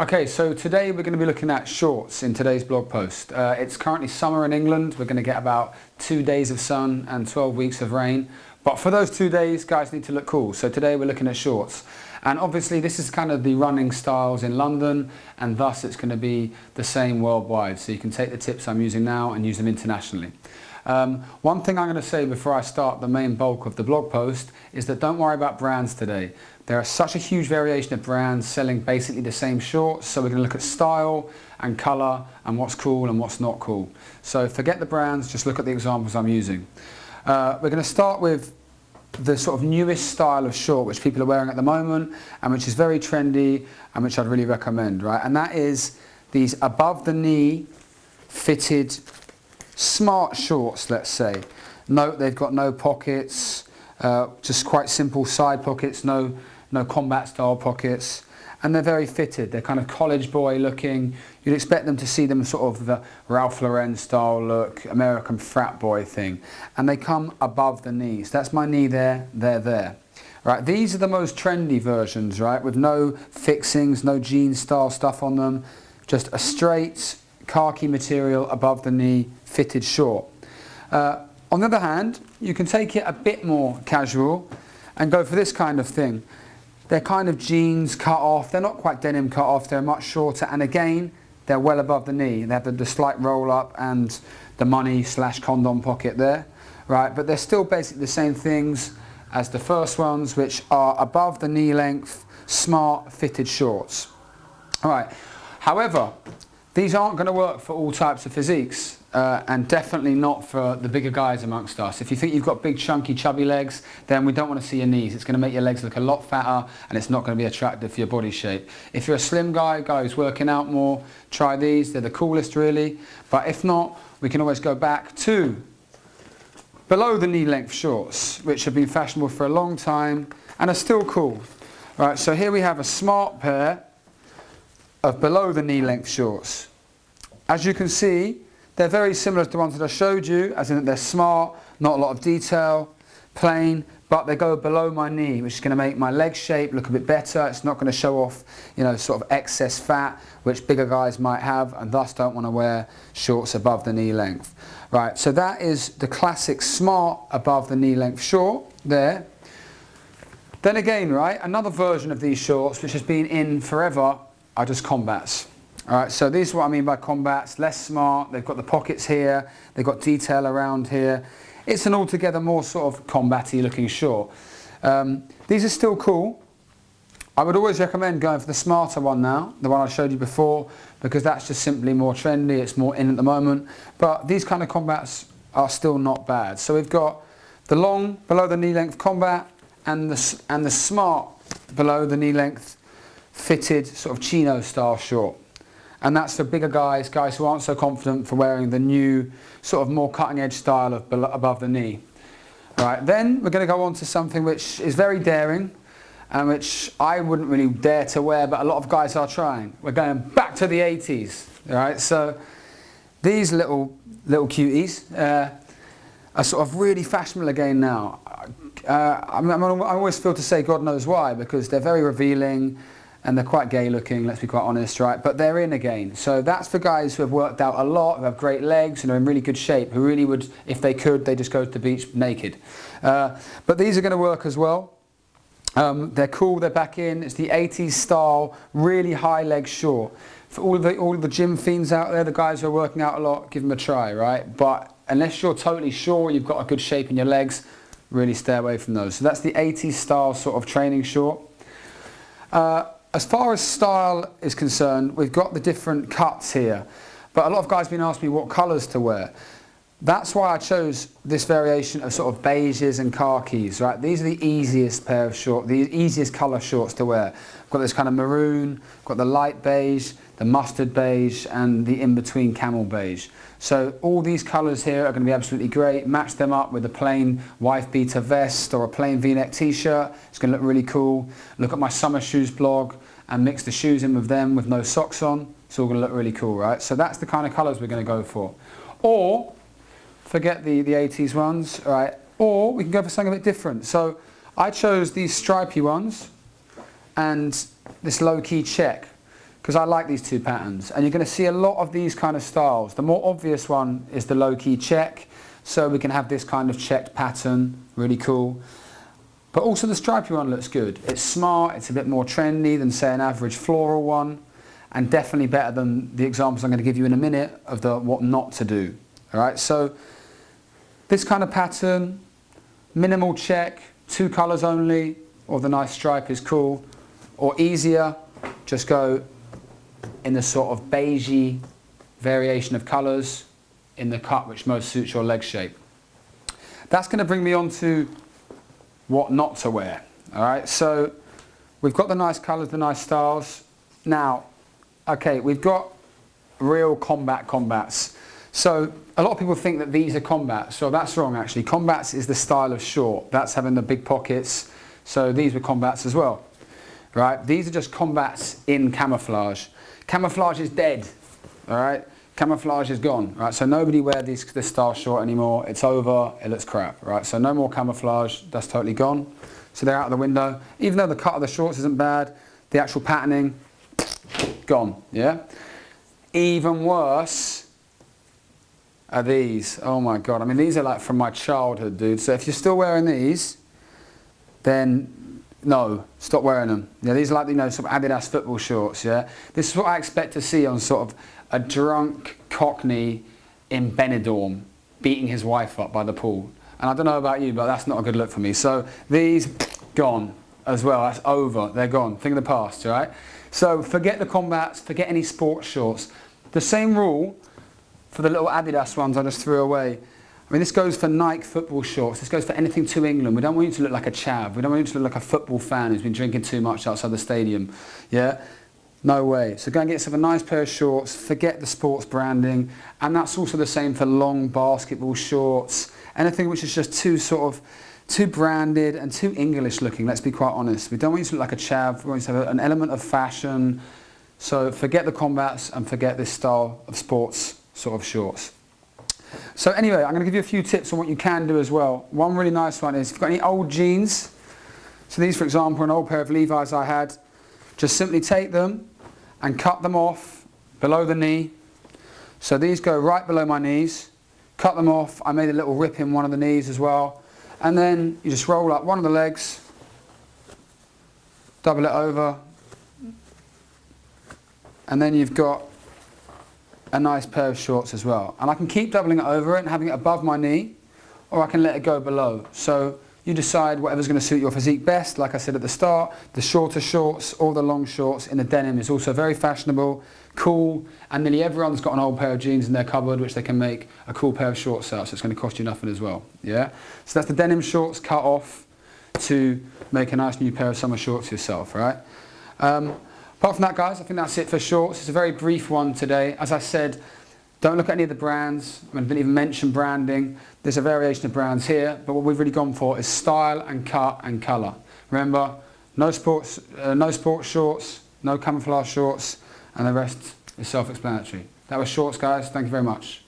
Okay, so today we're going to be looking at shorts in today's blog post. It's currently summer in England. We're going to get about 2 days of sun and 12 weeks of rain. But for those 2 days, guys need to look cool. So today we're looking at shorts. And obviously this is kind of the running styles in London, and thus it's going to be the same worldwide. So you can take the tips I'm using now and use them internationally. One thing I'm going to say before I start the main bulk of the blog post is that don't worry about brands today. There are such a huge variation of brands selling basically the same shorts, so we're going to look at style and colour and what's cool and what's not cool. So forget the brands, just look at the examples I'm using. We're going to start with the sort of newest style of short which people are wearing at the moment and which is very trendy and which I'd really recommend, right? And that is these above the knee fitted smart shorts, let's say. Note they've got no pockets, just quite simple side pockets, no combat style pockets, and they're very fitted. They're kind of college boy looking. You'd expect them to see them sort of the Ralph Lauren style look, American frat boy thing, and they come above the knees. That's my knee there, they're there. Right, these are the most trendy versions, right, with no fixings, no jean style stuff on them, just a straight khaki material above the knee fitted short. On the other hand, you can take it a bit more casual and go for this kind of thing. They're kind of jeans cut off. They're not quite denim cut off. They're much shorter, and again, they're well above the knee. They have the slight roll up and the money / condom pocket there, right? But they're still basically the same things as the first ones, which are above the knee length, smart fitted shorts. All right. However, these aren't going to work for all types of physiques, and definitely not for the bigger guys amongst us. If you think you've got big, chunky, chubby legs, then we don't want to see your knees. It's going to make your legs look a lot fatter, and it's not going to be attractive for your body shape. If you're a slim guy who's working out more, try these. They're the coolest, really. But if not, we can always go back to below the knee length shorts, which have been fashionable for a long time and are still cool. Right, so here we have a smart pair of below the knee length shorts. As you can see, they're very similar to the ones that I showed you, as in that they're smart, not a lot of detail, plain, but they go below my knee, which is going to make my leg shape look a bit better. It's not going to show off, you know, sort of excess fat, which bigger guys might have, and thus don't want to wear shorts above the knee length. Right, so that is the classic smart above the knee length short there. Then again, right, another version of these shorts, which has been in forever, are just combats. Alright, so these are what I mean by combats, less smart, they've got the pockets here, they've got detail around here. It's an altogether more sort of combat-y looking short. These are still cool. I would always recommend going for the smarter one now, the one I showed you before, because that's just simply more trendy, it's more in at the moment. But these kind of combats are still not bad. So we've got the long, below the knee length combat, and the smart, below the knee length fitted sort of chino style short, and that's for bigger guys who aren't so confident for wearing the new sort of more cutting edge style of above the knee. Right, then we're going to go on to something which is very daring and which I wouldn't really dare to wear, but a lot of guys are trying. We're going back to the 80s. Right, so these little cuties are sort of really fashionable again now. I always feel to say God knows why, because they're very revealing and they're quite gay looking, let's be quite honest, right? But they're in again. So that's for guys who have worked out a lot, who have great legs and are in really good shape, who really would, if they could, they just go to the beach naked. But these are going to work as well. They're cool, they're back in. It's the 80s style, really high leg short. For all the gym fiends out there, the guys who are working out a lot, give them a try, right? But unless you're totally sure you've got a good shape in your legs, really stay away from those. So that's the 80s style sort of training short. As far as style is concerned, we've got the different cuts here, but a lot of guys have been asking me what colours to wear. That's why I chose this variation of sort of beiges and khakis, right? These are the easiest pair of shorts, the easiest colour shorts to wear. I've got this kind of maroon, got the light beige, the mustard beige, and the in-between camel beige. So all these colours here are going to be absolutely great. Match them up with a plain wife beater vest or a plain v-neck t-shirt. It's going to look really cool. Look at my summer shoes blog and mix the shoes in with them with no socks on. It's all going to look really cool, right? So that's the kind of colours we're going to go for. Or forget the 80s ones, right? Or we can go for something a bit different. So I chose these stripy ones and this low-key check. because I like these two patterns, and you're going to see a lot of these kind of styles. The more obvious one is the low-key check, so we can have this kind of checked pattern, really cool. But also the stripy one looks good. It's smart, it's a bit more trendy than say an average floral one, and definitely better than the examples I'm going to give you in a minute of the what not to do. Alright, so this kind of pattern, minimal check, 2 colours only, or the nice stripe is cool, or easier, just go in the sort of beigey variation of colours in the cut which most suits your leg shape. That's going to bring me on to what not to wear. Alright, so we've got the nice colours, the nice styles. Now, okay, we've got real combats. So a lot of people think that these are combats, so that's wrong actually. Combats is the style of short. That's having the big pockets, so these were combats as well. Right, these are just combats in camouflage. Camouflage is dead, alright? Camouflage is gone, right? So nobody wears this style short anymore. It's over, it looks crap, right? So no more camouflage, that's totally gone. So they're out of the window. Even though the cut of the shorts isn't bad, the actual patterning, gone, yeah? Even worse are these. Oh my God, I mean, these are like from my childhood, dude. So if you're still wearing these, then no, stop wearing them. Yeah, these are like, you know, sort of Adidas football shorts, yeah? This is what I expect to see on sort of a drunk Cockney in Benidorm beating his wife up by the pool. And I don't know about you, but that's not a good look for me. So these, gone as well. That's over. They're gone. Thing of the past, right? So forget the combats, forget any sports shorts. The same rule for the little Adidas ones I just threw away. I mean, this goes for Nike football shorts. This goes for anything to England. We don't want you to look like a chav. We don't want you to look like a football fan who's been drinking too much outside the stadium. Yeah? No way. So go and get yourself a nice pair of shorts. Forget the sports branding. And that's also the same for long basketball shorts. Anything which is just too branded and too English looking, let's be quite honest. We don't want you to look like a chav. We want you to have an element of fashion. So forget the combats and forget this style of sports sort of shorts. So anyway, I'm going to give you a few tips on what you can do as well. One really nice one is if you've got any old jeans, so these for example, an old pair of Levi's I had, just simply take them and cut them off below the knee. So these go right below my knees, cut them off. I made a little rip in one of the knees as well. And then you just roll up one of the legs, double it over, and then you've got a nice pair of shorts as well. And I can keep doubling it over it and having it above my knee, or I can let it go below. So you decide whatever's going to suit your physique best. Like I said at the start, the shorter shorts or the long shorts in the denim is also very fashionable, cool, and nearly everyone's got an old pair of jeans in their cupboard which they can make a cool pair of shorts out, so it's going to cost you nothing as well. Yeah. So that's the denim shorts cut off to make a nice new pair of summer shorts yourself, right? Apart from that, guys, I think that's it for shorts. It's a very brief one today. As I said, don't look at any of the brands. I didn't even mention branding. There's a variation of brands here, but what we've really gone for is style and cut and colour. Remember, no sports shorts, no camouflage shorts, and the rest is self-explanatory. That was shorts, guys. Thank you very much.